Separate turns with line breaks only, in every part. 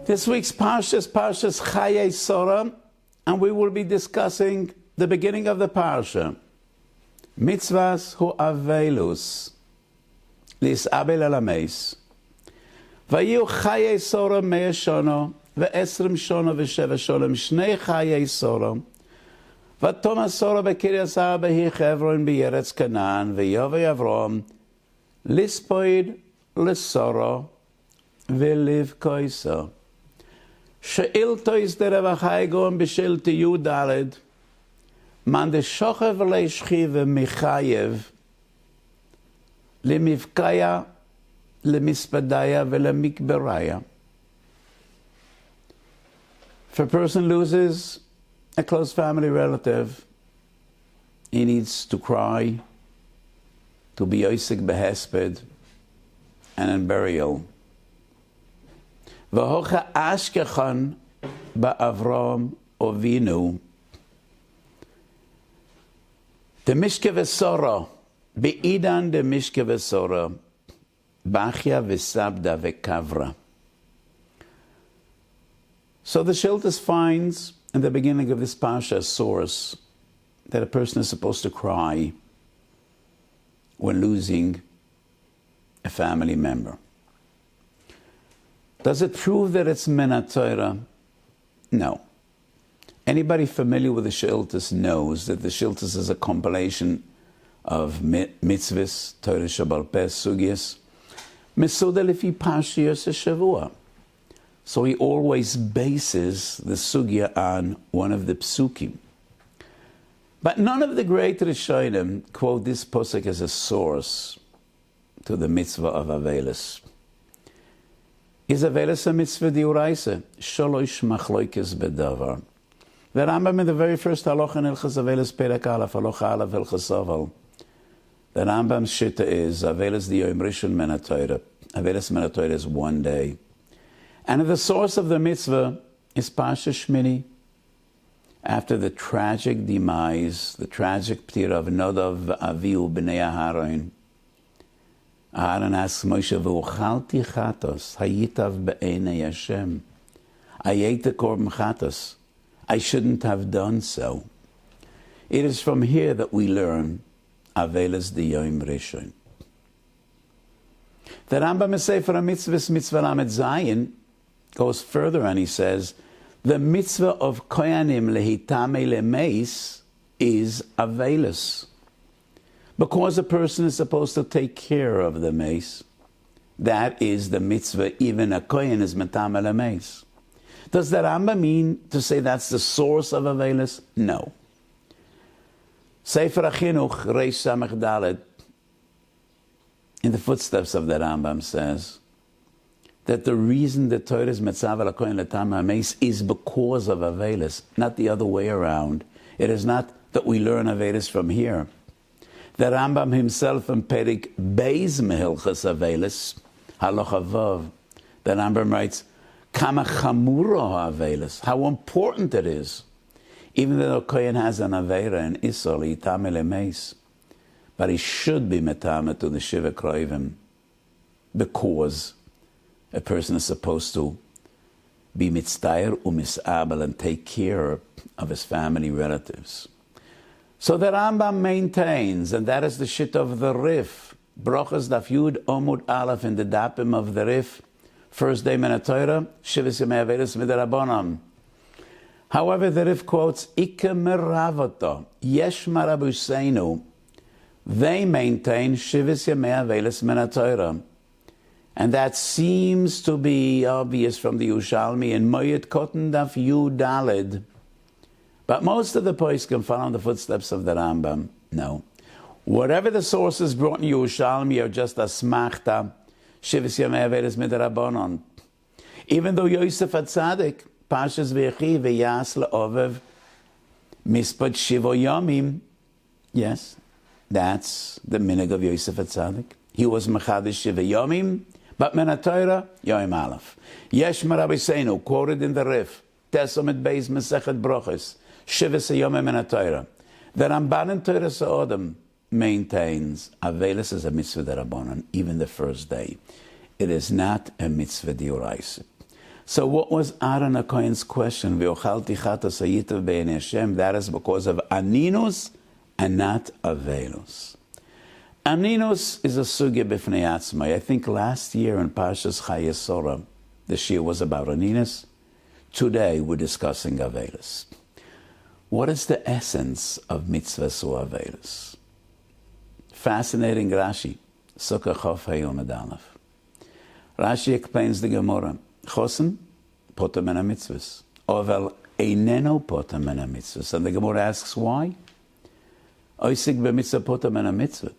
This week's Parsha is Parshas Chayei Sorah, and we will be discussing the beginning of the Parsha. Mitzvahs hu Avilus, Lis'abel al Hameis. Vayu Chayei Sorah mea shana, ve'esrim shana ve'sheva shana, shnei Chayei Sorah. Vatoma Sorah bekiryas Arba hi Chevron be'eretz Canaan, ve'yovei Avram, lispoid l'Sorah, ve'liv koisa. She'ilto is the Revachai goen b'shilti Yudaled, man de shochev le'shchive michayev, lemivkaya, lemispadaya, ve'lemikberaya. If a person loses a close family relative, he needs to cry, to be oisik behesped, and in burial. V'hocha ashkechan ba'Avram Ovinu. The Mishke v'Sorah, be'idan the Mishke v'Sorah, bachya v'sabda v'kavra. So the Shiltas finds in the beginning of this Parsha a source that a person is supposed to cry when losing a family member. Does it prove that it's Minat Torah? No. Anybody familiar with the Shiltas knows that the Shiltas is a compilation of mitzvahs, Torah Shabbat Peh, Sugyas, Mesuda Lefi Parshiyos Shavua. So he always bases the Sugya on one of the Psukim. But none of the great Rishonim quote this posuk as a source to the mitzvah of Avelis. Is Avelis a mitzvah diuraisa? Sholosh machloikes bedavar. The Rambam in the very first halacha in Hilchos Avelis Perek Aleph, halacha Aleph Hilchos Aval. The Rambam's shitta is Avelis di Yom Rishon min haTorah. Avelis min haTorah is one day. And the source of the mitzvah is Parsha Shmini. After the tragic demise, the tragic ptir of Nodav Avihu b'nei Aharon, Aaron asks Moshe, "V'uchalti chatos, hayitav be'enei Hashem." I ate the korban chatos. I shouldn't have done so. It is from here that we learn Avelis di Yom Rishon. The Rambam in Sefer HaMitzvahs, Mitzvah Lamed Zayin, goes further and he says, the mitzvah of koyanim lehitame lemeis is Avelis. Because a person is supposed to take care of the mace, that is the mitzvah, even a kohen is metame lemeis. Does the Rambam mean to say that's the source of Avelis? No. Sefer HaChinuch, Reish Samech Dalet, in the footsteps of the Rambam says that the reason the Torah is metzav kohen letam hameis is because of Avelis, not the other way around. It is not that we learn Avelis from here. The Rambam himself in Perik Beis Mehilchas Avelis, Halacha Vav, the Rambam writes, Kama chamura Avelis, how important it is. Even though Kohen has an Aveira in Isol, Yitame lemeis, but he should be metame to the Shiva Kroivim, because a person is supposed to be mitzdayer u'misabel and take care of his family relatives. So the Rambam maintains, and that is the shit of the Rif, Brachos Daf Yud Omud Aleph in the Dapim of the Rif, first day Minat Torah, Shivas Yemei Avelis Midrabanan. However, the Rif quotes, Ike meravoto, Yesh marabuseinu, they maintain Shivas Yemei Avelis Minat Torah. And that seems to be obvious from the Yerushalmi in Moyed Kotten Daf Yud Daled. But most of the poskim follow in the footsteps of the Rambam. No. Whatever the sources brought in Yerushalmi are just a smachta, Shivas Yemei Avelis Midrabanan. Even though Yosef HaTzadik, Parshas V'yechi V'yas L'ovev, Mispad Shivo Yomim, yes, that's the minig of Yosef HaTzadik. He was Mechadish Shiva Yomim, but Minat Torah, Yom Aleph. Yesh Marabiseinu, quoted in the Rif, Tesomet Beis Mesechet Brachos, Shivas Yomim Minat Torah. The Ramban in Torah Sa'odam maintains Avelis is a mitzvah derabanan, even the first day. It is not a mitzvah d'oraisa. So what was Aaron HaKohen's question? V'ochalti chatas hayitav be'enei Hashem. That is because of aninus and not avelus. Aninus is a sugya b'fnei atzmai. I think last year in Parshas Chayesora, the shir was about aninus. Today we're discussing avelus. What is the essence of mitzvahs or avelus? Fascinating Rashi. Sukkah Chof Hayom Adalef. Rashi explains the Gemara. Chosen, poter men ha-mitzvahs. Ovel eineno poter men ha-mitzvahs. And the Gemara asks why? Oisik b'mitzvah poter men ha-mitzvah.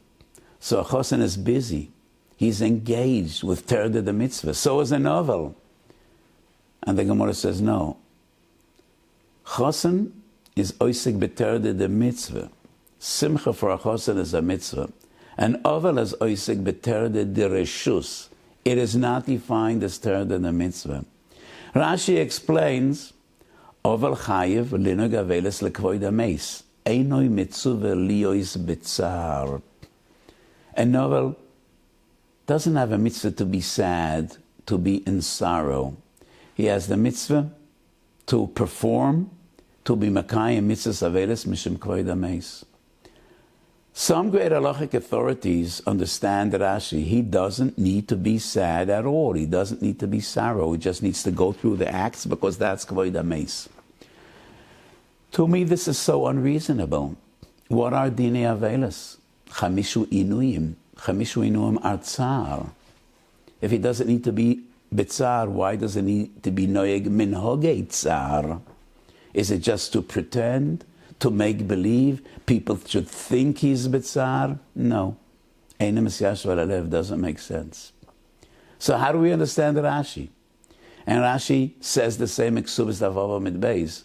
So a chosen is busy. He's engaged with Terda the mitzvah. So is a novel. And the Gemara says no. Chosen is oisik b'terda the mitzvah. Simcha for a chosen is a mitzvah. And ovel is oisik b'terda the reshus. It is not defined as Terda the mitzvah. Rashi explains, Ovel chayev linog avelus lekvoid hameis. Einoi mitzvah liois bitzar. A novel doesn't have a mitzvah to be sad, to be in sorrow. He has the mitzvah to perform, to be makayim mitzvahs avelus mishum kvoid hameis. Some great halachic authorities understand that Rashi, he doesn't need to be sad at all. He doesn't need to be sorrow. He just needs to go through the acts because that's kavod hameis. To me, this is so unreasonable. What are dinei avelus? Chamishu inuyim. Chamishu inuyim are tsar. If he doesn't need to be bitzar, why does he need to be noyeg minhogei tsar? Is it just to pretend? To make believe? People should think he's bitzar? No. Einem Yashvar Alev doesn't make sense. So how do we understand Rashi? And Rashi says the same Eksubas Davava Mid Beis,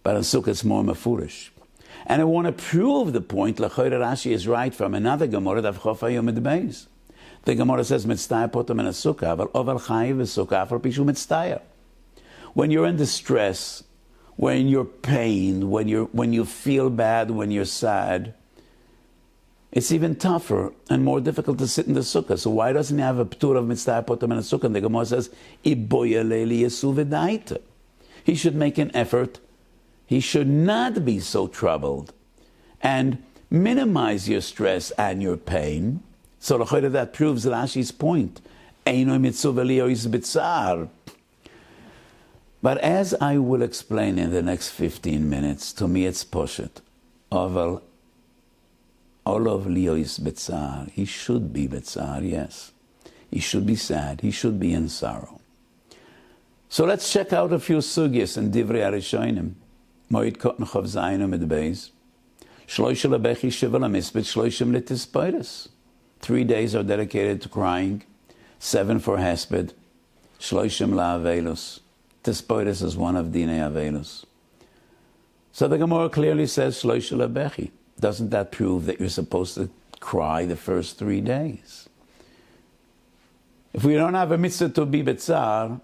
but in Sukkah it's more mafurish. And I want to prove the point, L'choyre Rashi is right from another Gemara, Dav Chof Hayom Mid Beis. The Gemara says, Mitztaya potam in a Sukkah, but Oval Chayiv is Sukkah, for Pishu Mitztaya. When you're in distress, when you're pained, when you feel bad, when you're sad, it's even tougher and more difficult to sit in the sukkah. So why doesn't he have a ptur of mitzvah potam in a sukkah? And the Gemara says, he should make an effort. He should not be so troubled and minimize your stress and your pain. So that proves Rashi's point. But as I will explain in the next 15 minutes, to me it's poshet. Oval Olov liois betzar. He should be betzar, yes. He should be sad. He should be in sorrow. So let's check out a few sugyas in Divrei Arishonim. Moed Kotn Chov Zayin Amid Beis. Shloisha lebechi shiva lamisbet shloishim letispeiros. 3 days are dedicated to crying. 7 for hesped. Shloishim la'avelus. Tispeiros is one of dinei avelus. So the Gemara clearly says shloisha lebechi. Doesn't that prove that you're supposed to cry the first 3 days? If we don't have a mitzvah to be betzar,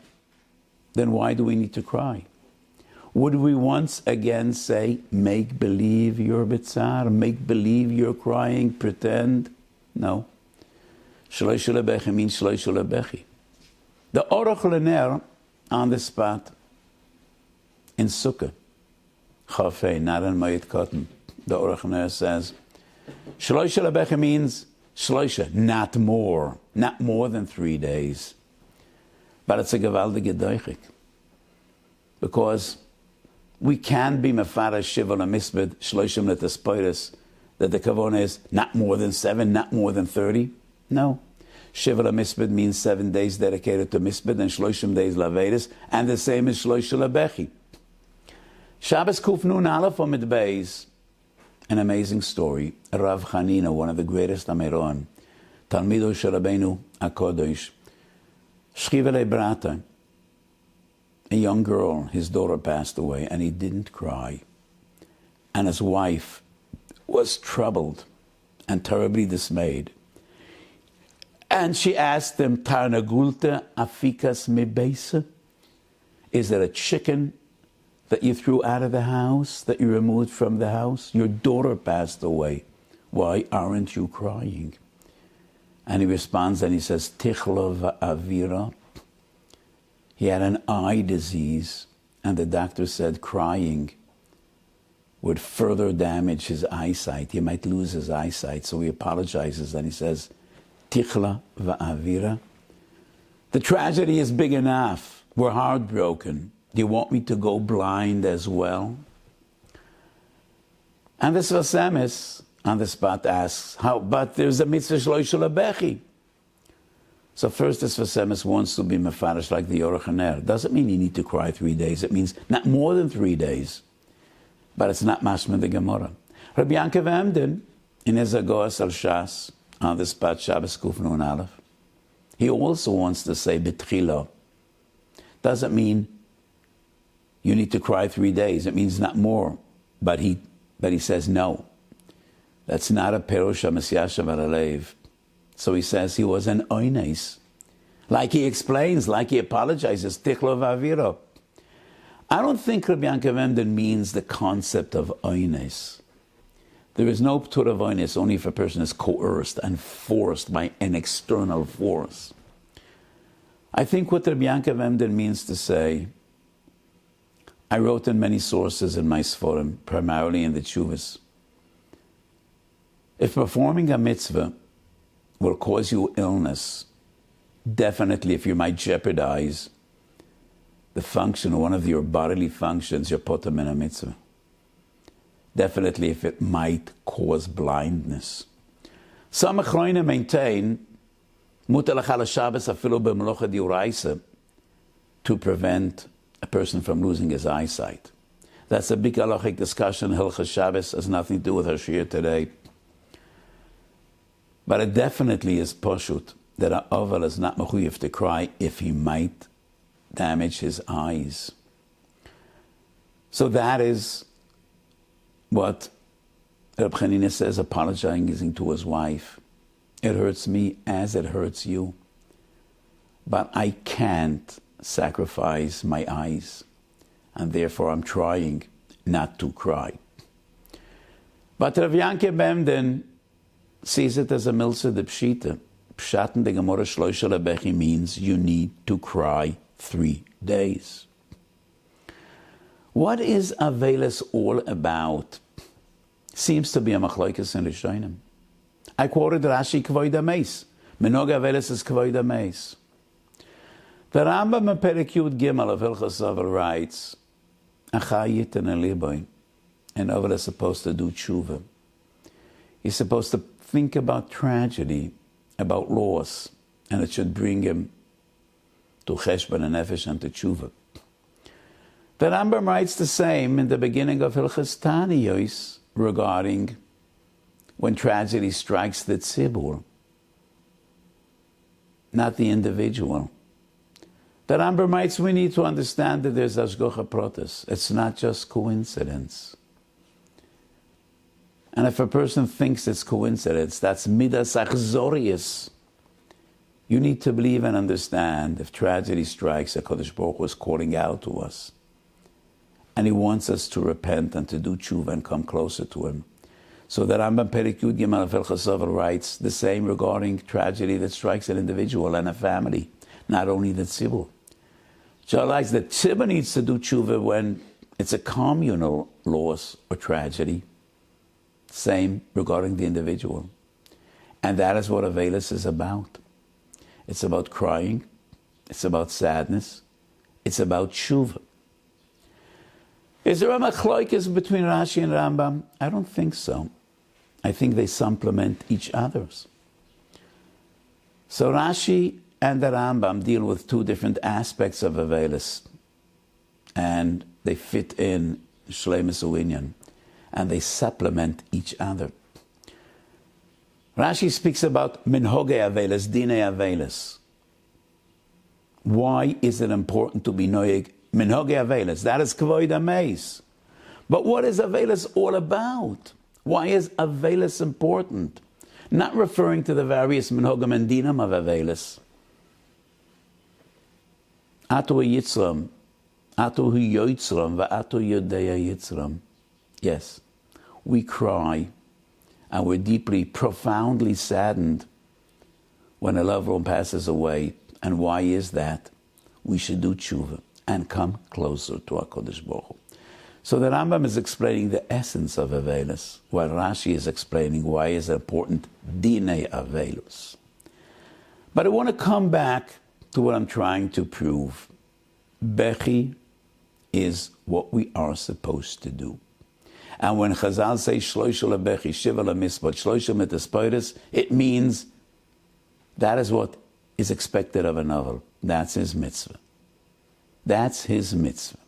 then why do we need to cry? Would we once again say, make believe you're betzar, make believe you're crying, pretend? No. Shloisha lebechi means shloisha lebechi. The Orach Lener on the spot in Sukkah, Chafei, not in Moed Katan. The Orach Lener says, shloisha lebechi means shloisha, not more than 3 days. But it's a gewaldige deichik. Because we can be mefarash shiva lamisbed shloishim letespeiros, that the kavona is not more than 7, not more than 30. No. Shiva lamisbed means 7 days dedicated to misbed and shloishim days lavedis, and the same as shloisha lebechi. Shabbos Kuf Nun Aleph Amid Beis, an amazing story. Rav Chanina, one of the greatest Ameron, Talmido Shel Rabbeinu HaKodesh, Shchivele Brata, a young girl, his daughter passed away, and he didn't cry. And his wife was troubled and terribly dismayed. And she asked him, Tarnagulta afikas mebeisa? Is there a chicken that you threw out of the house, that you removed from the house? Your daughter passed away. Why aren't you crying? And he responds and he says, Tichlo va'avira. He had an eye disease, and the doctor said crying would further damage his eyesight. He might lose his eyesight, so he apologizes and he says, Tichla va'avira. The tragedy is big enough. We're heartbroken. Do you want me to go blind as well? And the Sfas Emes on the spot asks, how, but there's a mitzvah shlo yishulabechi. So first the Sfas Emes wants to be mefarish like the Orach Haner. Doesn't mean you need to cry 3 days. It means not more than 3 days. But it's not mashma the Gemara. Rabbi Yankov Emden, in his Agoas al Shas, on the spot Shabbos Kuf Nun Aleph, he also wants to say betchila. Doesn't mean you need to cry 3 days. It means not more. But he says no. That's not a perush HaMesyashav Alev. So he says he was an oines. Like he explains, like he apologizes, tichlo v'aviro. I don't think Rabbi Yankov Emden means the concept of oines. There is no ptur of oines only if a person is coerced and forced by an external force. I think what Rabbi Yankov Emden means to say, I wrote in many sources in my Sforim, primarily in the Tshuvas. If performing a mitzvah will cause you illness, definitely if you might jeopardize the function of one of your bodily functions, you're potem in a mitzvah. Definitely if it might cause blindness. Some achronim maintain mutar l'chal Shabbos afilu b'melocha d'oraisa to prevent a person from losing his eyesight. That's a big halachic discussion. Hilchas Shabbos has nothing to do with our shiur today. But it definitely is poshut that an oval is not mechuyev to cry if he might damage his eyes. So that is what Reb Chanina says, apologizing to his wife. It hurts me as it hurts you, but I can't sacrifice my eyes, and therefore I'm trying not to cry. But Rav Yankov Emden sees it as a milsa de pshita. Pshaten de Gemara shloisha lebechi means you need to cry 3 days. What is Avelis all about? Seems to be a machlokes in Rishonim. I quoted Rashi Kvoid HaMeis. Minog Avelis is Kvoid HaMeis. The Rambam in Perek Yud Gimel of Hilchos Avel writes, Achayit and Eliboy, and Avel is supposed to do tshuva. He's supposed to think about tragedy, about loss, and it should bring him to cheshbon and nefesh and to tshuva. The Rambam writes the same in the beginning of Hilchos Taniyos regarding when tragedy strikes the tzibur, not the individual. The Rambam writes we need to understand that there's hashgacha pratis. It's not just coincidence. And if a person thinks it's coincidence, that's midas achzorius. You need to believe and understand if tragedy strikes, HaKadosh Baruch Hu is calling out to us. And He wants us to repent and to do tshuva and come closer to Him. So the Rambam Perek Yud Gimel of Hilchos Avel writes the same regarding tragedy that strikes an individual and a family, not only the tzibur. Realize that tzibur needs to do tshuva when it's a communal loss or tragedy. Same regarding the individual. And that is what Avelis is about. It's about crying. It's about sadness. It's about tshuva. Is there a machlokes between Rashi and Rambam? I don't think so. I think they supplement each other's. So Rashi and the Rambam deal with two different aspects of Avelis, and they fit in Shleimus Uinyan, and they supplement each other. Rashi speaks about minhoge Avelis, dine Avelis. Why is it important to be noyeg minhoge Avelis? That is kvoid hameis. But what is Avelis all about? Why is Avelis important? Not referring to the various minhogim and dinam of Avelis. Atu yitzram, atu hu yoitzram, va'atu yodeya yitzram. Yes, we cry and we're deeply, profoundly saddened when a loved one passes away. And why is that? we should do tshuva and come closer to HaKadosh Baruch Hu. So the Rambam is explaining the essence of Avelus, while Rashi is explaining why is important Dinei Avelus. But I want to come back to what I'm trying to prove. Bechi is what we are supposed to do. And when Chazal say Shloisha lebechi, Shiva lemisbot, Shloisha mitespoides, it means that is what is expected of a novel. That's his mitzvah. That's his mitzvah.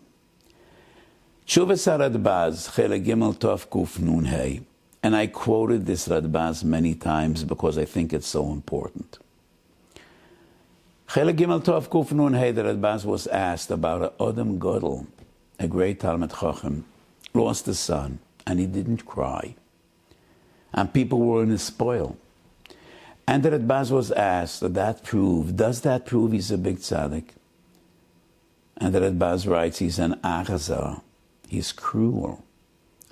Tshuvas HaRadbaz, Chele Gimel Tov Kuf Nun Hey. And I quoted this Radbaz many times because I think it's so important. Chele Gimel Tov Kuf Nun Hey, the Radbaz was asked about a Odom Godel, a great Talmid Chacham, lost a son, and he didn't cry. And people were in a spoil. And the Radbaz was asked, does that prove he's a big tzaddik? And the Radbaz writes, he's an achazah. He's cruel.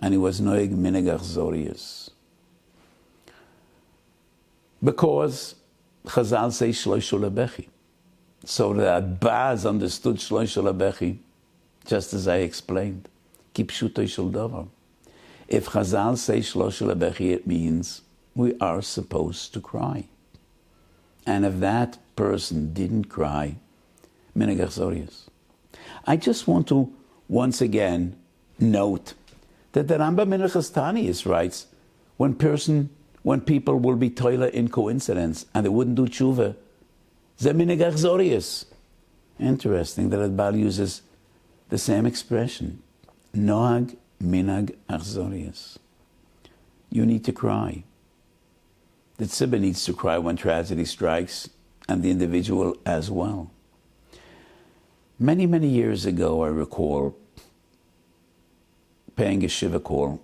And he was noig minig achzorius. Because Chazal say shloishu lebechi. So the Radbaz understood shloishu lebechi, just as I explained. Kipshutoi shel davar. If Chazal say shloishu lebechi, it means we are supposed to cry. And if that person didn't cry, minig achzorius. I just want to once again note that the Rambam in Chastanius writes, when people will be toilet in coincidence and they wouldn't do tshuva, ze minig achzorius. Interesting that Radbal uses the same expression, noag minag achzorius. You need to cry. The tzibah needs to cry when tragedy strikes, and the individual as well. Many, many years ago, I recall paying a shiva call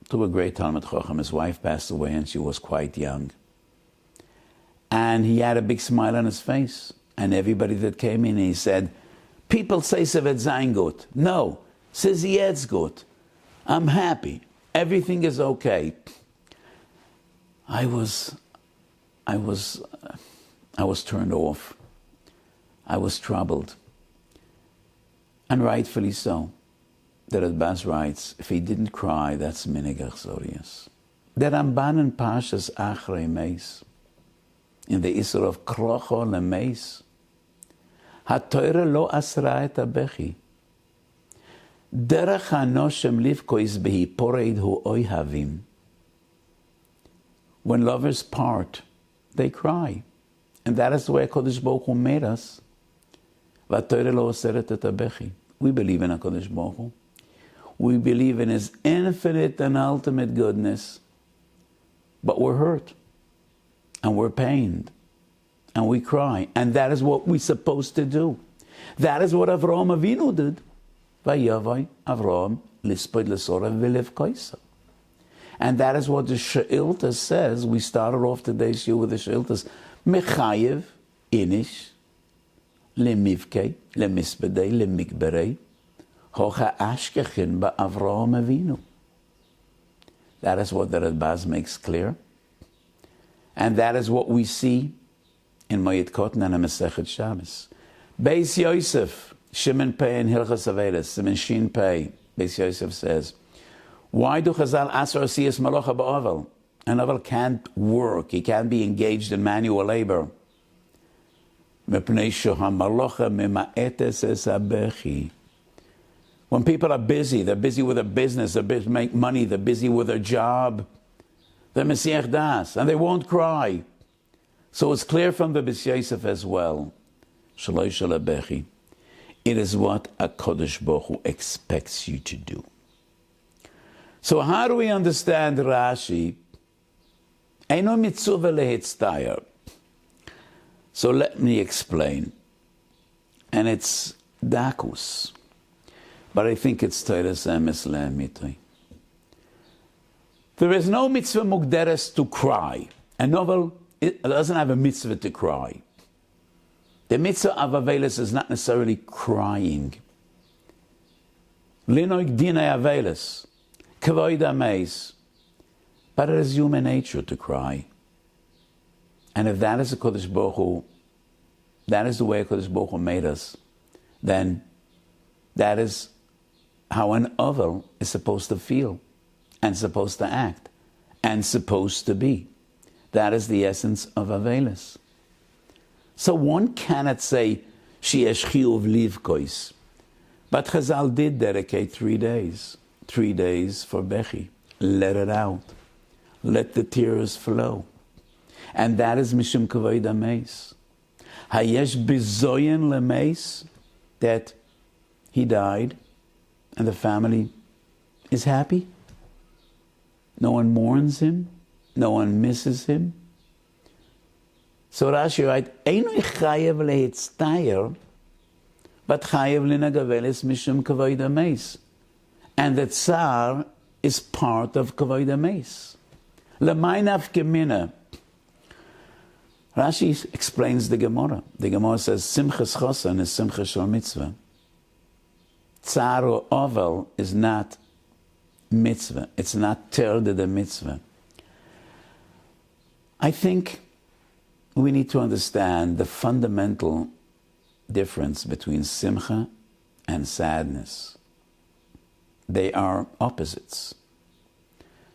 to a great Talmid Chacham. His wife passed away and she was quite young. And he had a big smile on his face. And everybody that came in, he said, people say Sevet Zayin gut. No, says Yetz gut. I'm happy. Everything is okay. I was turned off. I was troubled. And rightfully so. The Radbaz writes, if he didn't cry, that's minig achzorius. The Ramban in Pashas Achrei Meis, in the Isur of Krocho lemeis, HaTorah lo asra et habechi. Derech hanoshem livkois behi poreid hu oihavim. When lovers part, they cry. And that is the way HaKadosh Baruch Hu made us. VaTorah lo aseret et habechi. We believe in HaKadosh Baruch Hu. We believe in His infinite and ultimate goodness. But we're hurt. And we're pained. And we cry. And that is what we're supposed to do. That is what Avraham Avinu did. Vayavai Avraham lispod lesora v'levkoisa. And that is what the She'ilta says. We started off today's show with the She'iltas. Mechayev, inish, lemivkei, lemisbedei, lemikberei, hocha ashkechin ba'Avraham Avinu. That is what the Radbaz makes clear. And that is what we see in Moed Katan and Masechet Shabbos. Beis Yosef, Shimon Pei in Hilchas Avelis, Simon Shin Pei, Beis Yosef says, why do Chazal Asar Siyas Malocha Ba'avel? An Avel can't work, he can't be engaged in manual labor. When people are busy, they're busy with their business, they're busy to make money, they're busy with their job, they're Mesiach Das, and they won't cry. So it's clear from the Beis Yosef as well, it is what HaKadosh Baruch Hu expects you to do. So how do we understand Rashi? Eino mitzuvah lehitztayar. So let me explain. And it's dakus. But I think it's Teiras Emes Le'emitoi. There is no mitzvah mugderes to cry. A novel doesn't have a mitzvah to cry. The mitzvah of Avelis is not necessarily crying. Linoik dinei Avelis. Kavoid ameis. But it is human nature to cry. And if that is the Kodesh Baruch Hu, that is the way HaKadosh Baruch Hu made us, then that is how an oval is supposed to feel and supposed to act and supposed to be. That is the essence of Avelis. So one cannot say, Sheyesh chiyuv livkois. But Chazal did dedicate 3 days. 3 days for Bechi. Let it out. Let the tears flow. And that is Mishum Kavod HaMeis. Hayesh bizoyen lemeis, that he died and the family is happy. No one mourns him. No one misses him. So Rashi writes, Einu chayev lehitztayer, but chayev linagavelis mishum kavod hameis. And the tsar is part of kavod hameis. L'may nafka. Rashi explains the Gemara. The Gemara says, Simchas chosan is simcha shel mitzvah. Tsar or oval is not mitzvah. It's not terde the mitzvah. I think we need to understand the fundamental difference between simcha and sadness. They are opposites.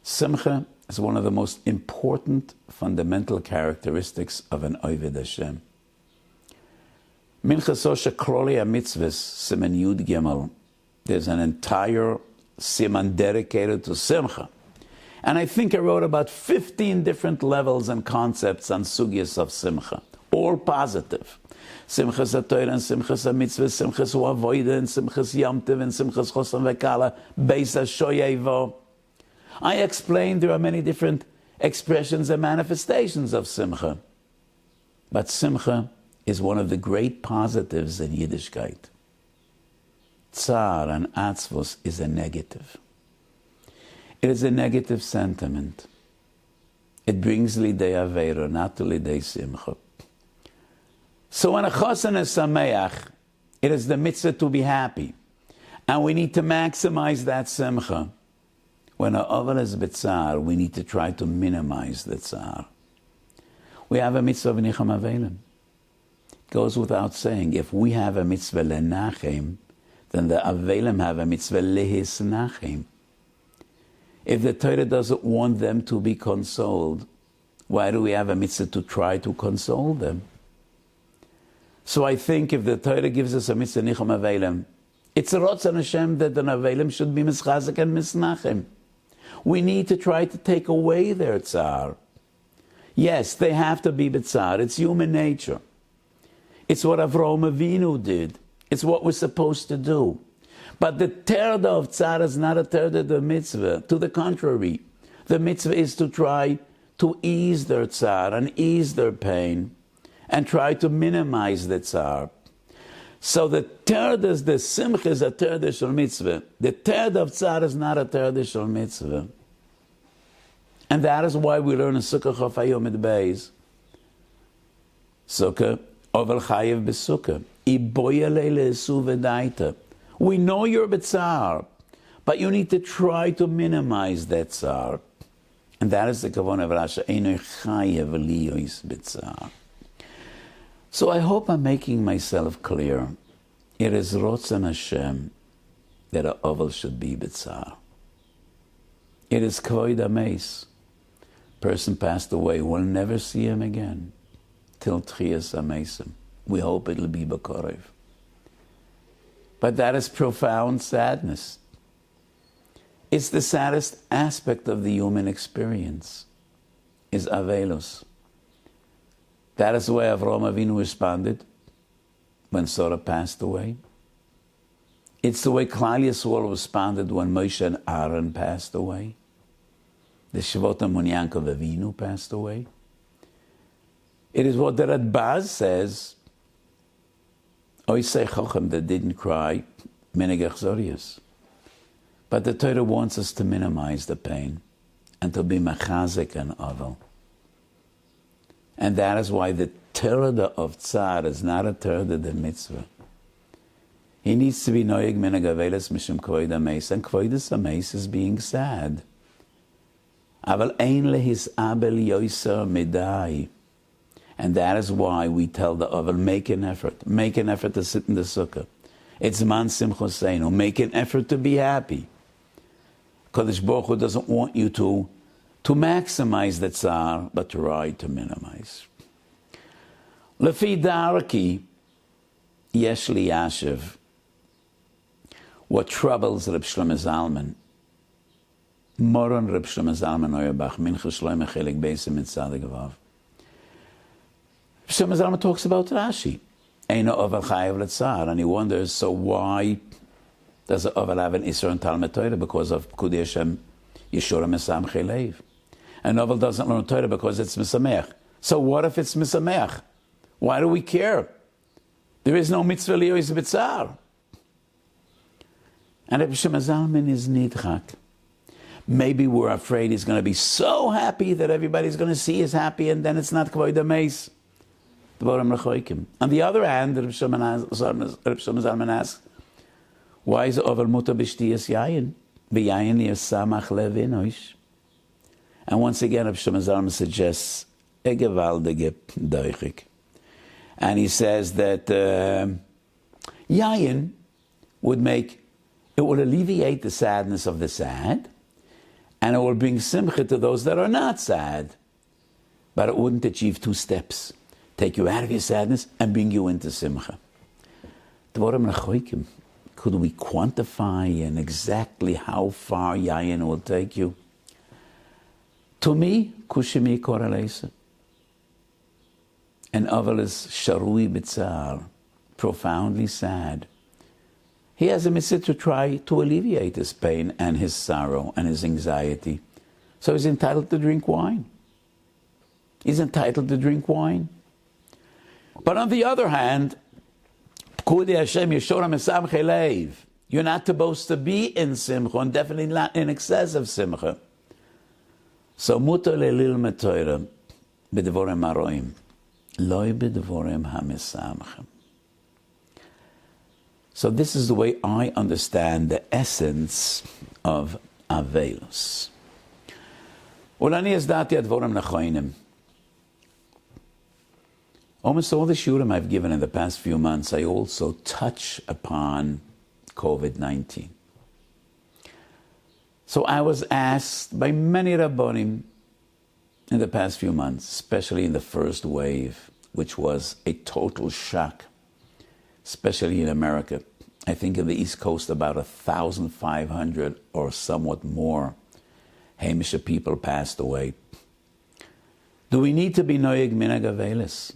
Simcha is one of the most important fundamental characteristics of an Oved Hashem. Minchaso shekroli HaMitzvahs, Siman Yud Gimel. There's an entire siman dedicated to simcha. And I think I wrote about 15 different levels and concepts on sugyas of simcha, all positive. Simchas HaTorah and Simchas HaMitzvah, Simchas HaAvodah and Simchas Yomtiv and Simchas Chosan Vekala, Beis HaShoyevo. I explained there are many different expressions and manifestations of simcha. But simcha is one of the great positives in Yiddishkeit. Tsar and atzvos is a negative. It is a negative sentiment. It brings lidei aveira, not to lidei simcha. So when a chosan is sameach, it is the mitzvah to be happy. And we need to maximize that simcha. When a oval is b'tzar, we need to try to minimize the tsar. We have a mitzvah of nicham avelim. It goes without saying, if we have a mitzvah lenachem, then the avelim have a mitzvah lehisnachem. If the Torah doesn't want them to be consoled, why do we have a mitzvah to try to console them? So I think if the Torah gives us a mitzvah nicham avelim, it's a rotzon Hashem that the avelim should be mischazik and misnachem. We need to try to take away their tsar. Yes, they have to be b'tzar. It's human nature. It's what Avraham Avinu did. It's what we're supposed to do. But the terda of tsar is not a terda of the mitzvah. To the contrary, the mitzvah is to try to ease their tsar and ease their pain and try to minimize the tsar. So the terda, the simcha is a terda shel mitzvah. The terda of tsar is not a terda shel mitzvah. And that is why we learn in Sukkah Chafayom at Beis. Sukkah, ovel chayev b'sukkah. Iboya le'le'esu v'daita. We know you're b'tzar, but you need to try to minimize that tsar. And that is the kavanah of Rashi. Eino chayev liyois b'tzar. So I hope I'm making myself clear. It is rotzon Hashem that an oval should be b'tzar. It is kavod hameis. Person passed away, we'll never see him again till tchiyas hamesim. We hope it'll be b'korev. But that is profound sadness. It's the saddest aspect of the human experience, is avelos. That is the way Avraham Avinu responded when Sarah passed away. It's the way Klal Yisrael responded when Moshe and Aaron passed away. The Shavotim when Yaakov Avinu passed away. It is what the Radbaz says, Oisei Chochem, that didn't cry, Menegach Zorius. But the Torah wants us to minimize the pain and to be machazik and aval. And that is why the terda of tsar is not a terda de mitzvah. He needs to be noyeg menagavelas mishum kvoid hameis, and kvoid hameis is being sad. Aval ein lehis abel yoiser medai. And that is why we tell the aval, make an effort to sit in the sukkah. It's man simchoseinu. Make an effort to be happy. Kodesh Baruch Hu doesn't want you to maximize the tsar, but try to minimize. Lefi darki, yesh li yashiv. What troubles Reb Shlomo Zalman? Moron Reb Shlomo Zalman Oyabach, Mincha Shlomo Chelik Beisim Mitzadik Vav. Reb Shlomo Zalman talks about Rashi. Eino Ovel Chayev L'Tzar, and he wonders, so why does an Ovel have an Isser on Talmud Torah? Because of Kudei Hashem Yeshua Mesam Chelev. An Ovel doesn't learn Torah because it's Mesamech. So what if it's Mesamech? Why do we care? There is no mitzvah liyois b'tzar. And Reb Shlomo Zalman is nidchak. Maybe we're afraid he's going to be so happy that everybody's going to see he's happy, and then it's not kavod ameis. On the other hand, Reb Shlomo Zalman asks, why is over muta b'shtiyas yayin? V'yayin yisamach levinoish. And once again, Reb Shlomo Zalman suggests a gewaldige doichik. And he says that yayin would alleviate the sadness of the sad, and it will bring simcha to those that are not sad. But it wouldn't achieve two steps. Take you out of your sadness and bring you into simcha. Could we quantify and exactly how far yayin will take you? To me, kushimi korelesa. And Aval is sharui b'tzar, profoundly sad. He has a mitzvah to try to alleviate his pain and his sorrow and his anxiety. So he's entitled to drink wine. He's entitled to drink wine. But on the other hand, Kudei Hashem Yeshua Mesam Chelev. You're not supposed to be in simcha, and definitely not in excess of simcha. So mutar le'lilmod Torah b'devorim haroim, lo b'devorim hamesamchim. So this is the way I understand the essence of Avilos. Ulani yazdati advorim nechoinim. Almost all the shurim I've given in the past few months, I also touch upon COVID-19. So I was asked by many Rabbonim in the past few months, especially in the first wave, which was a total shock, especially in America. I think in the East Coast about 1,500 or somewhat more Hamisha people passed away. Do we need to be noyeg minhag avelis?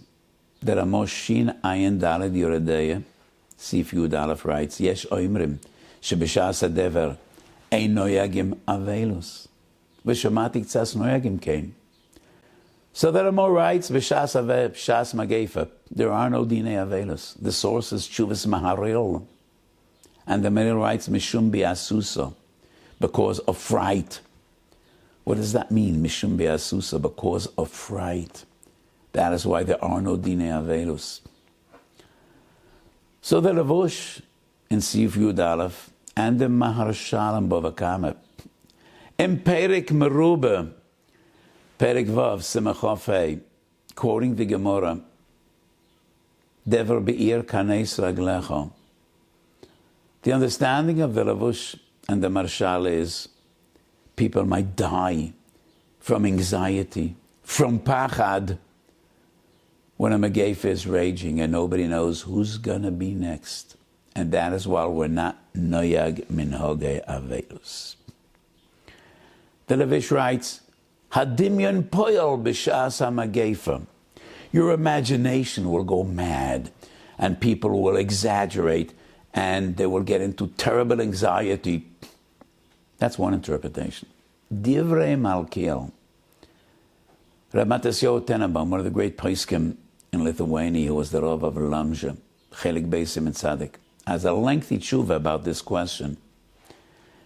The Ramosh Shin Ayin Daled Yoredeya, Sif Yud Aleph writes, Yesh oimrim, shebishas hadever, ein noyagim avelos. V'shomati k'tzas noyagim kein. So the Ramo writes, V'shas avev, shas magefa, there are no dinei avelos. The source is Chuvas Maharil. And the Meril writes, Mishum bi'asuso, because of fright. What does that mean, Mishum bi'asuso, because of fright? That is why there are no dinei avelus. So the Levush in Sif Yud Aleph and the Maharshal and Bava Kama in Perek Merube, Perek Vav Simachofei, quoting the Gemara, Dever be'ir kaneis raglecho. The understanding of the Levush and the Marshal is people might die from anxiety, from pachad, when a Megefa is raging and nobody knows who's going to be next. And that is why we're not noyag minhoge avelus. The Levish writes, Hadimyon poyol b'shas ha-Megefa. Your imagination will go mad and people will exaggerate and they will get into terrible anxiety. That's one interpretation. Divrei Malkiel. Reb Matisyahu Tenenbaum, one of the great poskim in Lithuania, who was the Rav of Lamzha, Chelik Beisim and Tzadik, has a lengthy tshuva about this question.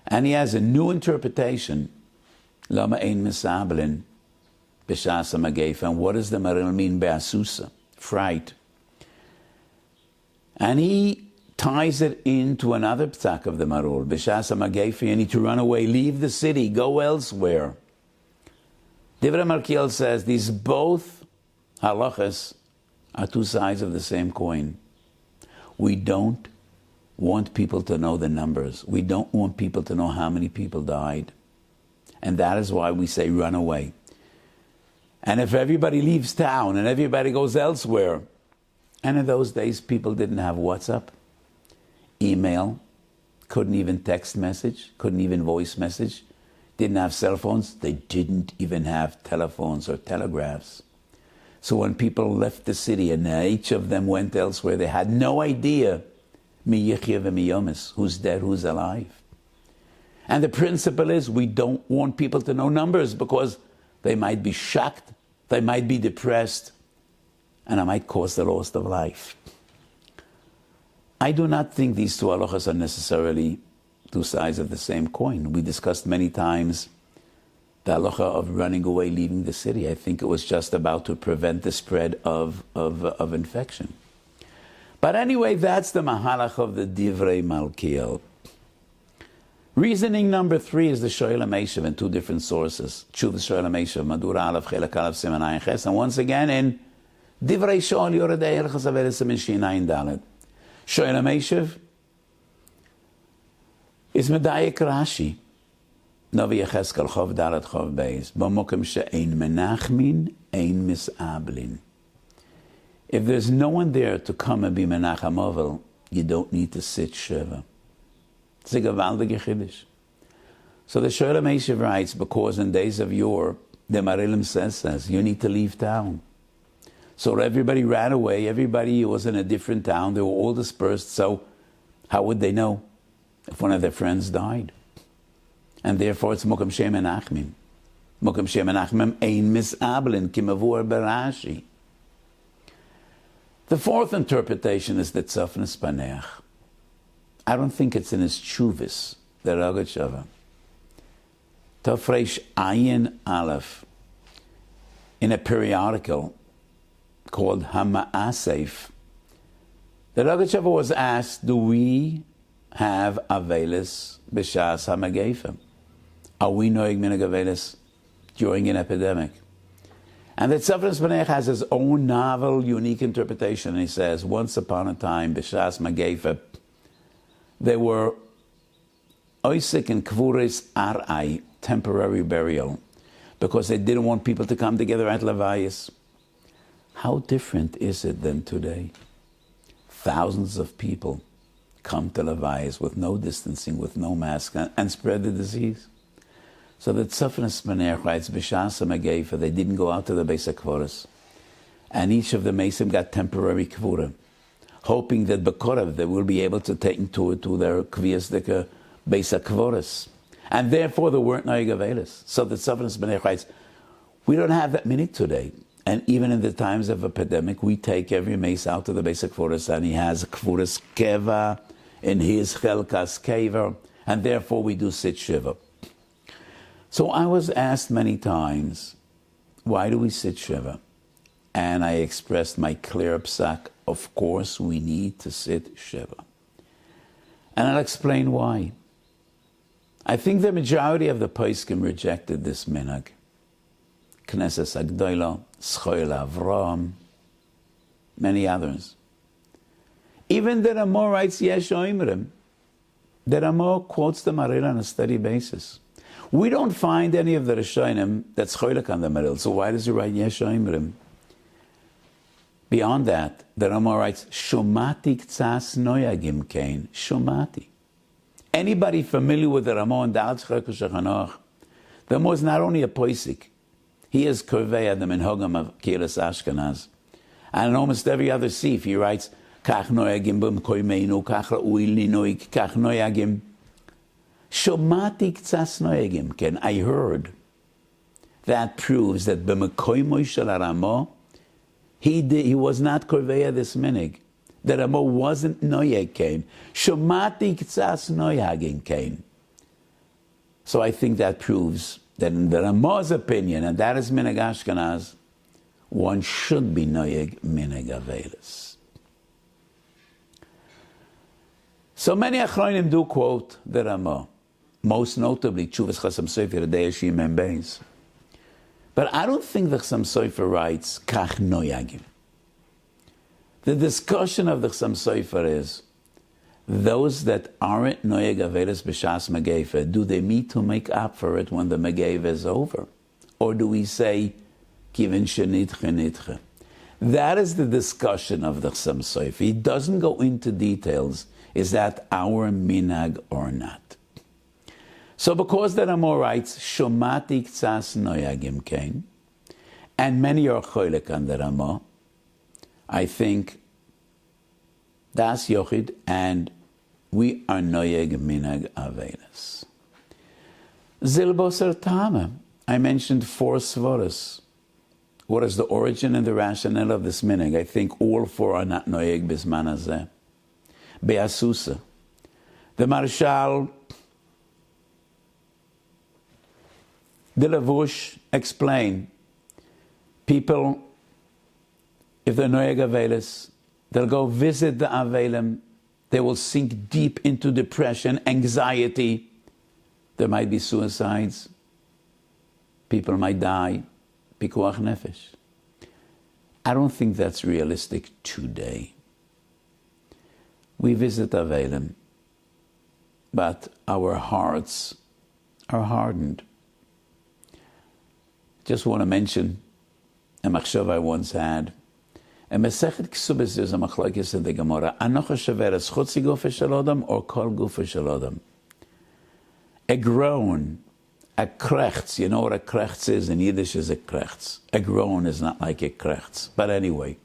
And he has a new interpretation, Lama ein misablin b'shas ha-Megefa. And what does the Maril mean be'asusa? Fright. And he ties it into another psak of the Marul, b'shas ha-Megefa, you need to run away, leave the city, go elsewhere. Divrei Malkiel says these both halachas are two sides of the same coin. We don't want people to know the numbers. We don't want people to know how many people died. And that is why we say run away. And if everybody leaves town and everybody goes elsewhere, and in those days people didn't have WhatsApp, email, couldn't even text message, couldn't even voice message, didn't have cell phones, they didn't even have telephones or telegraphs. So when people left the city and each of them went elsewhere, they had no idea mi yichya v'mi yomis, who's dead, who's alive. And the principle is we don't want people to know numbers because they might be shocked, they might be depressed, and it might cause the loss of life. I do not think these two halachas are necessarily two sides of the same coin. We discussed many times the halacha of running away, leaving the city. I think it was just about to prevent the spread of infection. But anyway, that's the mahalach of the Divrei Malkiel. Reasoning number 3 is the Shoel HaMeishav in two different sources. Tshuva Shoel HaMeishav, Madura Aleph Chelak Aleph Siman Ayin Ches, and once again in Divrei Shoel Yoredei Hilchos Avelis Siman Shin Ayin Dalet. Shoel HaMeishav is Medayek Rashi. Novi Yecheskel Chov Dalet Chov Beis. B'mokem she'ein menachmin, ein misablin. If there's no one there to come and be menachem ovel, you don't need to sit Sheva. It's a gewaldige chiddush. So the Shoel HaMeishav writes, because in days of yore, the Marilim says, you need to leave town. So everybody ran away, everybody was in a different town, they were all dispersed, so how would they know if one of their friends died? And therefore it's Mokem Shem Menachmim. Mokem Shem Menachmim ein misablin kimavur berashi. The fourth interpretation is the Tzafnas Paneach. I don't think it's in his Tshuvis, the Rogatchover. Tafresh Ayin Aleph, in a periodical called Hama'asef, the Rogatchover was asked, do we have Avelis B'Shas HaMagefa? Are we knowing Minig Avelis during an epidemic? And the Tzafnas Paneach has his own novel, unique interpretation, and he says, once upon a time, B'Shas Magefa, they were oisik and kvuris arai, temporary burial, because they didn't want people to come together at Levias. How different is it than today? Thousands of people come to Levias with no distancing, with no mask, and spread the disease. So the Tzafnas Paneach writes, B'Shas HaMagefa, they didn't go out to the Beis HaKvoros, and each of the Mesim got temporary kvura, hoping that Bekorav they will be able to take to their Kviyasdika Beis HaKvoros. And therefore there weren't Noig Avelis. So the Tzafnas Paneach writes, we don't have that many today. And even in the times of a epidemic, we take every mace out to the Beis HaKvoros, and he has a Kvuras Keva in his Chelkas Keva, and therefore we do sit Shiva. So I was asked many times, why do we sit Shiva? And I expressed my clear psak, of course we need to sit Shiva. And I'll explain why. I think the majority of the Poskim rejected this minhag. Knesset Agdoila, Schoil Avram, many others. Even the Ramah writes Yesh Oimrim. The Ramah quotes the Maril on a steady basis. We don't find any of the Rishonim that's choilek on the Maril, so why does he write Yesh Oimrim? Beyond that, the Ramah writes Shumati Ktsas Noyagim Kain. Shumati. Anybody familiar with the Ramah and Dalat Shechanoch, the Ramah is not only a poisik, he is Kurvei the Minhogam of Kiras Ashkenaz. And in almost every other sif, he writes, Kach Noyagim Bum Koimeinu, Kach Ra'uil Ninoik, Kach Noyagim. Shomati Ktsas Noyagim Ken. I heard. That proves that B'Mekoimoy Shel Ramah, he was not Kurvei this minig. The Ramah wasn't Noyag Kain. Shomati Ktsas Noyagim Kain. So I think that proves that in the Ramah's opinion, and that is Minhag Ashkenaz, one should be Noyeg Minhag Avelis. So many Achronim do quote the Ramah, most notably Tshuvas Chasam Sofer Dei Yeshim and Beis. But I don't think the Chasam Sofer writes Kach Noyagim. The discussion of the Chasam Sofer is those that aren't noyeg avelis b'shas megeva, do they need to make up for it when the megeva is over? Or do we say, kivin shenitche nitche? That is the discussion of the Chassam Sofer. He doesn't go into details. Is that our minhag or not? So because the Rama writes, Shomati ktsas noyagim kein, and many are choilek on the Rama, I think das yochid, and we are noyeg minhag avelis. Zilboser tama. I mentioned 4 svaras. What is the origin and the rationale of this minhag? I think all 4 are not noyeg bisman hazeh. Be'asusa. The Marshal, the Levush explain, people, if they're noyeg avelis, they'll go visit the avelim, they will sink deep into depression, anxiety, there might be suicides, people might die, pikuach nefesh. I don't think that's realistic today. We visit avelim, but our hearts are hardened. Just want to mention a machshava I once had. A Masechet Ksubis, there's a machlokes in the Gemara. Anocha shaveres chutzi gufa shel adam or kol gufa shel adam. A groan, a krechts. You know what a krechts is? In Yiddish is a krechts. A groan is not like a krechts. But anyway,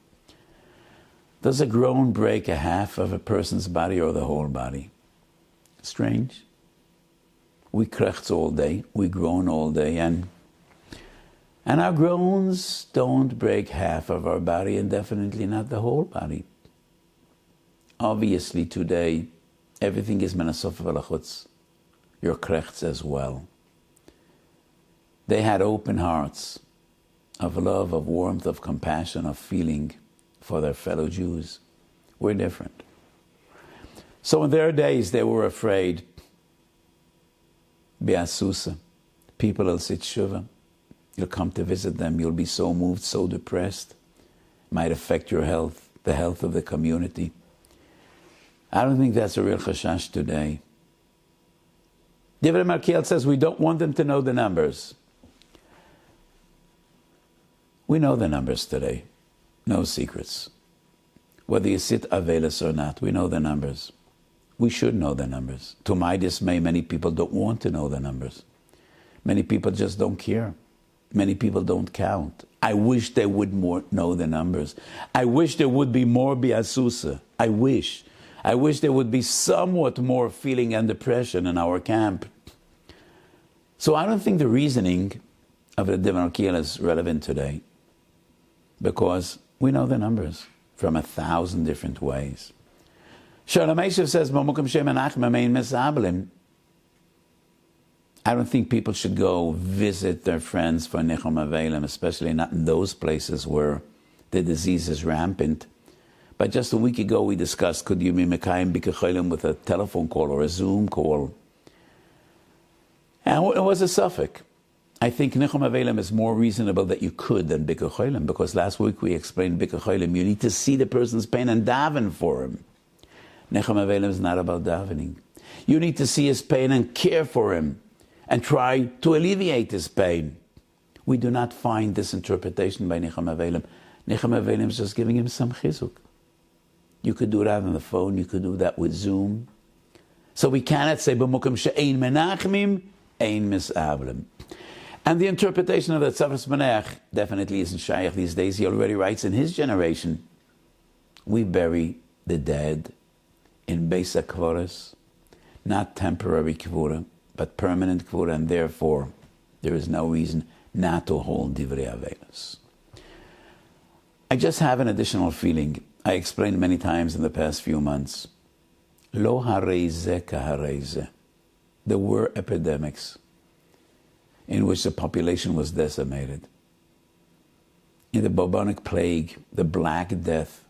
does a groan break a half of a person's body or the whole body? Strange. We krechts all day, we groan all day, and our groans don't break half of our body, and definitely not the whole body. Obviously today, everything is menasof v'lachutz. Your krechts as well. They had open hearts of love, of warmth, of compassion, of feeling for their fellow Jews. We're different. So in their days, they were afraid. Be'asusa. People will sit shuva. You'll come to visit them. You'll be so moved, so depressed. Might affect your health, the health of the community. I don't think that's a real chashash today. Divrei Malkiel says we don't want them to know the numbers. We know the numbers today. No secrets. Whether you sit avelis or not, we know the numbers. We should know the numbers. To my dismay, many people don't want to know the numbers. Many people just don't care. Many people don't count. I wish they would more know the numbers. I wish there would be more biasusa. I wish there would be somewhat more feeling and depression in our camp. So I don't think the reasoning of the Divrei Malkiel is relevant today, because we know the numbers from 1,000 different ways. Shalom Eshev says, I don't think people should go visit their friends for Nechom Avelim, especially not in those places where the disease is rampant. But just a week ago we discussed, could you be Mekayim Bikkur Cholim with a telephone call or a Zoom call? And it was a suffix. I think Nechom Avelim is more reasonable that you could than Bikkur Cholim, because last week we explained Bikkur Cholim, you need to see the person's pain and daven for him. Nechom Avelim is not about davening. You need to see his pain and care for him and try to alleviate his pain. We do not find this interpretation by Nechom Avelim. Nechom Avelim is just giving him some chizuk. You could do that on the phone, you could do that with Zoom. So we cannot say, B'mukim she'ein menachmim, ein mis'avlim. And the interpretation of the Tzavras Menach definitely isn't shaykh these days. He already writes, in his generation, we bury the dead in Beis HaKvoros, not temporary kvura, but permanent kvura, and therefore there is no reason not to hold Divrei Avelos. I just have an additional feeling. I explained many times in the past few months. Lo HaRav ka HaRav. There were epidemics in which the population was decimated. In the bubonic plague, the Black Death,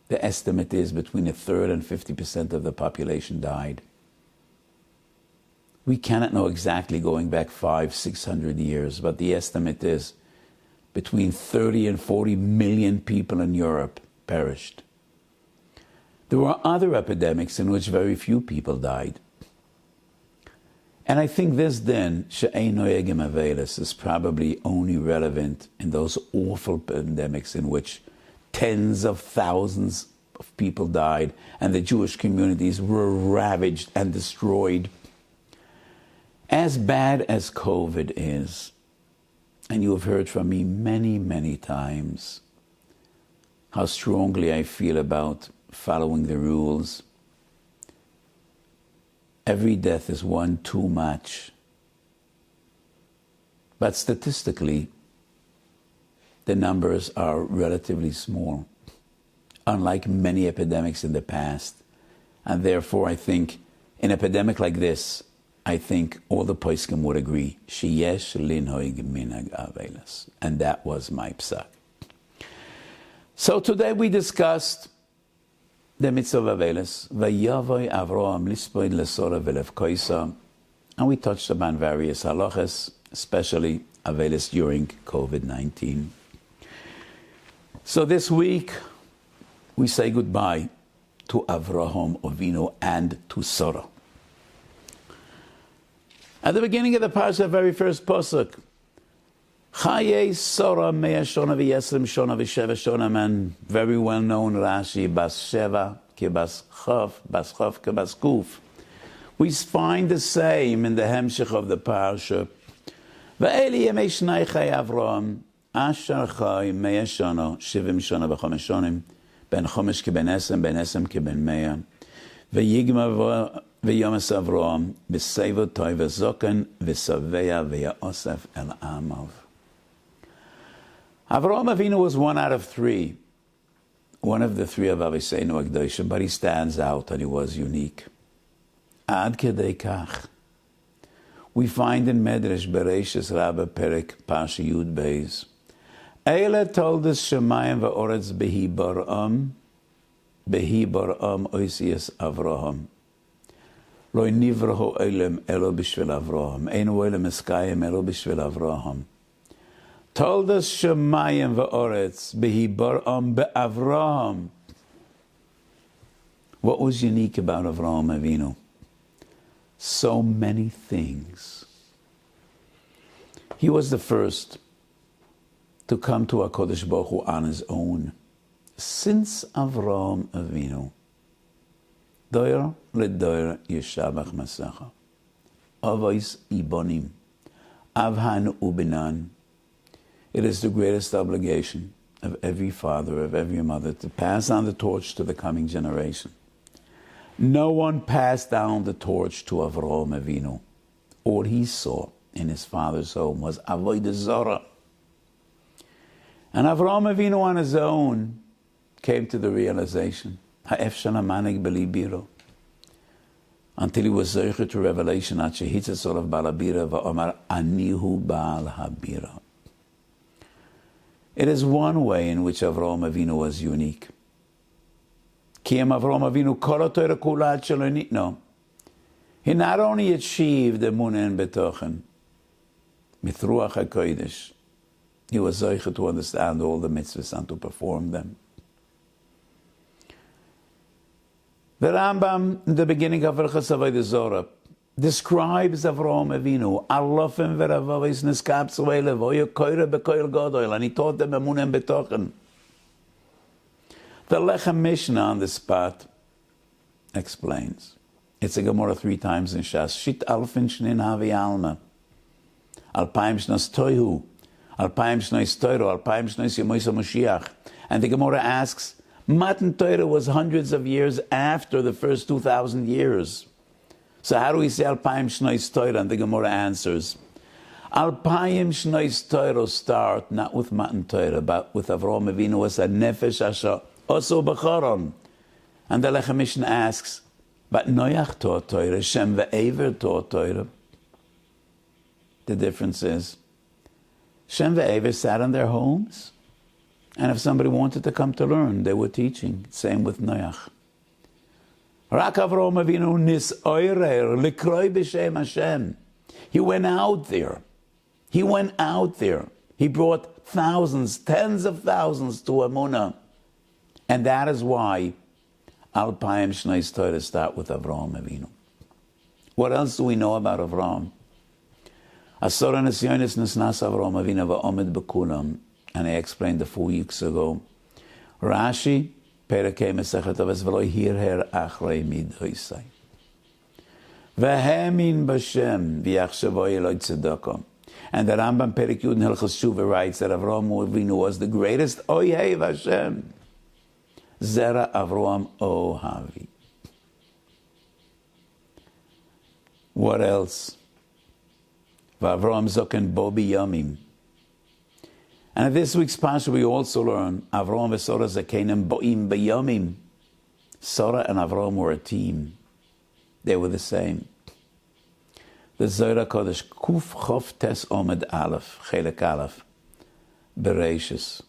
the estimate is between 1/3 and 50% of the population died. We cannot know exactly going back 500-600 years, but the estimate is between 30 and 40 million people in Europe perished. There were other epidemics in which very few people died. And I think this din, she'ein noegim avelis, is probably only relevant in those awful pandemics in which tens of thousands of people died and the Jewish communities were ravaged and destroyed. As bad as COVID is, and you have heard from me many, many times how strongly I feel about following the rules. Every death is one too much. But statistically, the numbers are relatively small, unlike many epidemics in the past. And therefore, I think, in an epidemic like this, I think all the poskim would agree, sheyesh linhoig minhag avelos. And that was my psak. So today we discussed the mitzvah of avelos, vayavoy Avraham lispoid lesora velevkoisa, and we touched upon various halachas, especially avelos during COVID-19. So this week, we say goodbye to Avraham Avinu and to Sarah. At the beginning of the parsha, very first pasuk, Chaye Sarah mea shona v'yesrim shona v'sheva shona, man, very well known Rashi, bas sheva ke bas chav ke bas kuf. We find the same in the hemshich of the parsha. Va'eli yemei shnai chay Avraham, asher chay mea shona, shivim shona v'chomesh shonim, ben chomesh ke ben esem ke ben mea, v'yigma v'yomes Avraham, v'seivo toy v'zoken, v'saveya v'ya'osef el amav. Avraham Avinu was one out of three, one of the three of Aviseinu Akdoshim, but he stands out and he was unique. Ad kedei kach. We find in Medrash Bereishis Rabbah Perek Parsha Yud Beis, Eile told us Shemayim v'oretz behi bar'am oisias Avraham. Lo nivrahu oilem elo b'shvil Avraham. Ein oilem eskayim elo b'shvil Avraham. Told us Shemayim v'oretz behi bar'am be'Avraham. What was unique about Avraham Avinu? So many things. He was the first to come to HaKadosh Baruch Hu on his own. Since Avraham Avinu, Doir ledoir yeshabach masacha, avos ibonim, avhan ubinan. It is the greatest obligation of every father, of every mother, to pass on the torch to the coming generation. No one passed down the torch to Avraham Avinu. All he saw in his father's home was avodah zarah. And Avraham Avinu on his own came to the realization, ha'efshal hamanig b'li biro, until he was zeicher to revelation, at shehitzas olav ba'al habira va'omar anihu ba'al habira. It is one way in which Avraham Avinu was unique. Kiyam Avraham Avinu kol ha'torah kula ad shelo nitno. He not only achieved emunah and betochen, mit ruach hakodesh, he was zeicher to understand all the mitzvahs and to perform them. The Rambam, in the beginning of HaRav Avodah Zorah, describes Avraham Avinu, Alofim v'ravavis neskapsu elev, oyo koire bekoil godoil, and he taught them emunah and betochen. The Lechem Mishnah on the spot explains. It's a Gemara 3 times in Shas. Shit alfin shnin havi alma. Alpaim shnas toihu. Alpaim shnois toiro. Alpaim shnois yemoisa Moshiach. And the Gemara asks, Matan Torah was hundreds of years after the first 2,000 years. So how do we say Alpaim shnois Torah? And the Gemara answers, Alpaim shnois Torah start not with Matan Torah, but with Avraham Avinu as a nefesh asher oso b'choron. And the Lechem Mishnah asks, but Noach taught Torah, Shem ve'ever taught Torah. The difference is, Shem ve'ever sat in their homes, and if somebody wanted to come to learn, they were teaching. Same with Noach. Rak Avraham Avinu nis oirer likroi b'shem Hashem. He went out there. He went out there. He brought thousands, tens of thousands to Emunah. And that is why Alpayim Shnais Torah start with Avraham Avinu. What else do we know about Avraham? Asora Nesyonis Nesnas Avraham Avinu va'omed b'kulam. And I explained 4 weeks ago. Rashi, Perekei Mesechet Avos v'lo hirher achrei midhoisai. V'hemin b'Shem v'yachshavoi eloi tzedakah. And the Rambam Perek Yud in Hilchos Shuvah writes that Avraham Avinu was the greatest oyev Hashem. Zera Avraham Ohavi. What else? V'Avraham Zoken Bo B'Yamim. And in this week's Parsha we also learn Avraham v'Sora Zakenim Bo'im B'Yamim. Sora and Avraham were a team. They were the same. The Zohar Kodesh Kuf Chof Tes Omed Aleph Chelek Aleph Bereshis.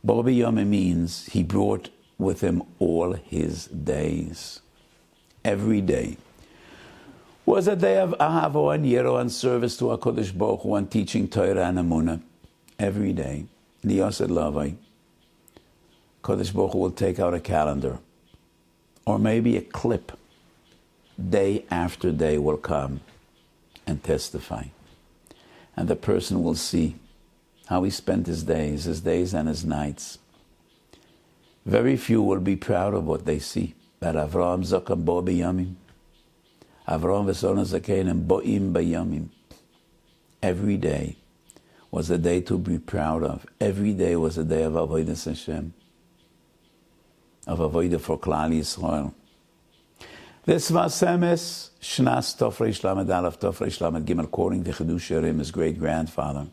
Bo B'Yamim means he brought with him all his days. Every day was a day of ahavo and yero and service to HaKadosh Baruch Hu and teaching Torah and Emunah. Every day. Liyased Lavai. HaKadosh Baruch Hu will take out a calendar. Or maybe a clip. Day after day will come and testify. And the person will see how he spent his days and his nights. Very few will be proud of what they see. That Avraham Zakam Bo B'Yamim. Avraham V'Sona Zakenim Bo'im B'Yamim. Every day was a day to be proud of. Every day was a day of Avodas Hashem. Of Avodah for Klal Yisrael. This Vasemes Shnas Tofreish Lamed Aleph Tofreish Lamed Gimel, according to Chidush Yerim, his great-grandfather.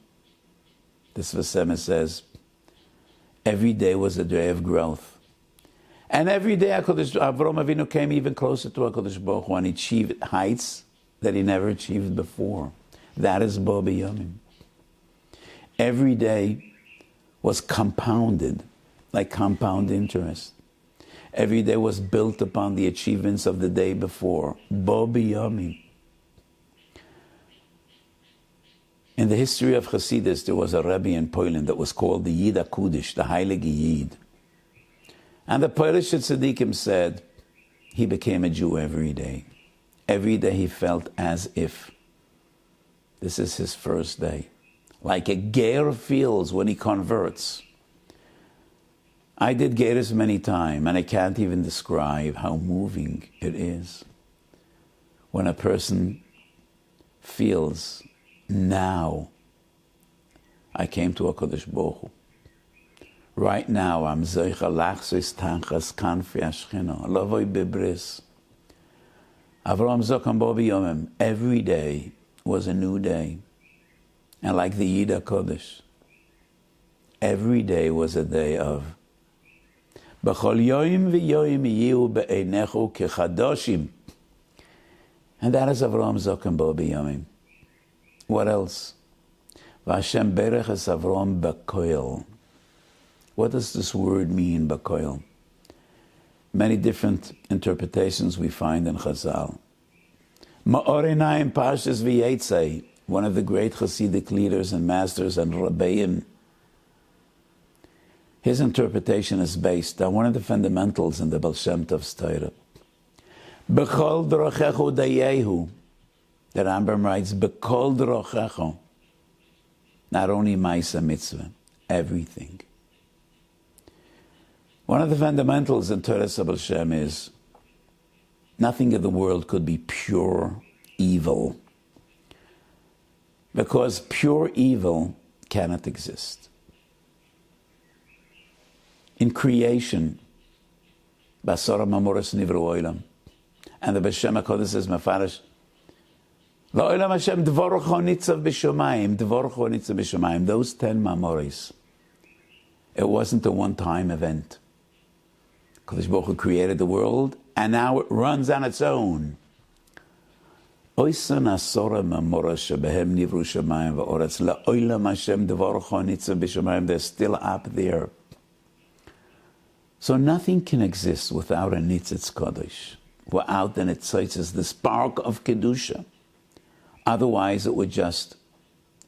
This Vasemes says, every day was a day of growth. And every day Avraham Avinu came even closer to HaKadosh Baruch Hu and achieved heights that he never achieved before. That is Bo B'Yamim. Every day was compounded, like compound interest. Every day was built upon the achievements of the day before. Bo B'Yamim. In the history of Hasidus, there was a Rebbe in Poland that was called the Yid HaKudish, the Heilige Yid. And the Polish Tzaddikim said he became a Jew every day. Every day he felt as if this is his first day. Like a ger feels when he converts. I did gerus many times, and I can't even describe how moving it is when a person feels, now I came to HaKadosh Baruch Hu. Right now, I'm Zoicha Lachsois Tanchas Kanfi Ashchina, Lavoi Bibris. Avraham Zokam Bo B'Yamim. Every day was a new day. And like the Yid HaKodesh, every day was a day of B'chol Yoim V'Yoim Yiyu Be'einechu Kechadoshim. And that is Avraham Zokam Bo B'Yamim. What else? V'Hashem Berech es Avraham B'Koil. What does this word mean, B'Koil? Many different interpretations we find in Chazal. Ma'orinayim Pashas V'Yetzei, one of the great Hasidic leaders and masters and Rabbeim. His interpretation is based on one of the fundamentals in the Baal Shem Tov's Torah. B'chol drochechu dayehu. The Rambam writes, B'kol drochechu. Not only Maisa Mitzvah, everything. One of the fundamentals in Torah Baal Shem is nothing in the world could be pure evil. Because pure evil cannot exist. In creation, Basara Mamoras Nivru Oilam, and the Beshem HaKodesh says, Mefarish, La'olam Hashem Dvorcho Nitzav B'Shamayim, Dvorcho Nitzav B'Shamayim, those 10 Mamoris, it wasn't a one-time event. Kadosh Baruch Hu created the world, and now it runs on its own. They're still up there. So nothing can exist without a Nitzitz Kodesh, without the Nitzitzis, the spark of Kedusha. Otherwise it would just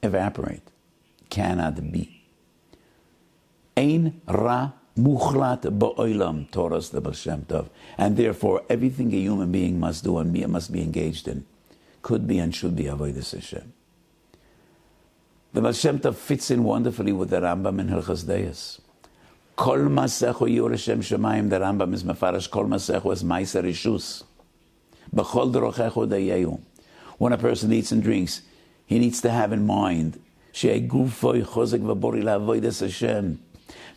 evaporate. Cannot be. Ein Ra Muchlat ba'olam, Torah's the Baal Shem Tov. And therefore, everything a human being must do and must be engaged in could be and should be Avodas Hashem. The Baal Shem Tov fits in wonderfully with the Rambam in Hilchos Deis. Kol masecho yireh Shem Shemayim, the Rambam is mefarash, kol masecho is ma'aser rishus. B'chol dorochecho dayehu. When a person eats and drinks, he needs to have in mind, she'ei gufoi chozek v'bori la'avodas Hashem.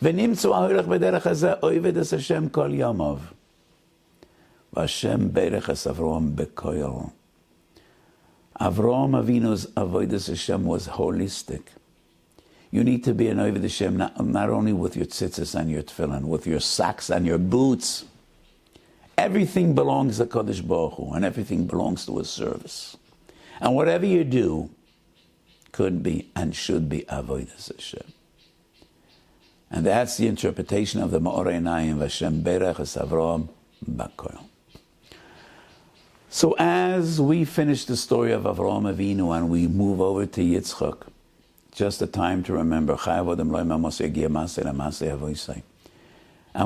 V'nimtzu ha'olech b'derech hazeh oivedas Hashem kol yomov. V'Hashem berech es Avraham b'koil. Avraham Avinu's avodas Hashem was holistic. You need to be an Oved Hashem not only with your tzitzis and your tefillin, with your socks and your boots. Everything belongs to Kodesh Baruch Hu, and everything belongs to His service. And whatever you do could be and should be Avodas Hashem. And that's the interpretation of the Ma'orei Einayim, Vashem Berech Es Avraham B'Koil. So as we finish the story of Avraham Avinu and we move over to Yitzchak, just a time to remember, and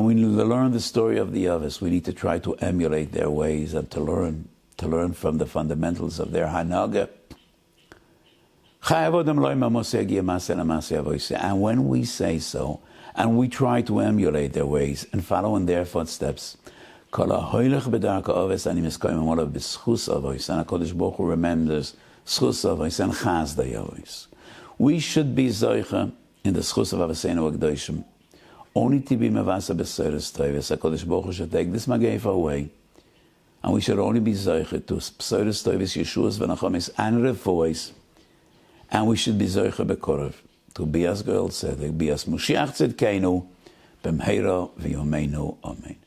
we learn the story of the others. We need to try to emulate their ways and to learn from the fundamentals of their Hanaga. And when we say so, and we try to emulate their ways and follow in their footsteps, and HaKadosh Baruch Hu remembers schus avos and chas avos. We should be zoicha in the schus of Avaseinu HaKadoshim, only to be mevasa b'soros tovos. HaKadosh Baruch Hu should take this magefa away, and we should only be zoicha to b'soros tovos, Yeshuas v'nachamis and refuos, and we should be zoicha b'korov to be as Goel Tzedek, be as Moshiach Tzedkeinu, b'mheira v'yomeinu. Amen.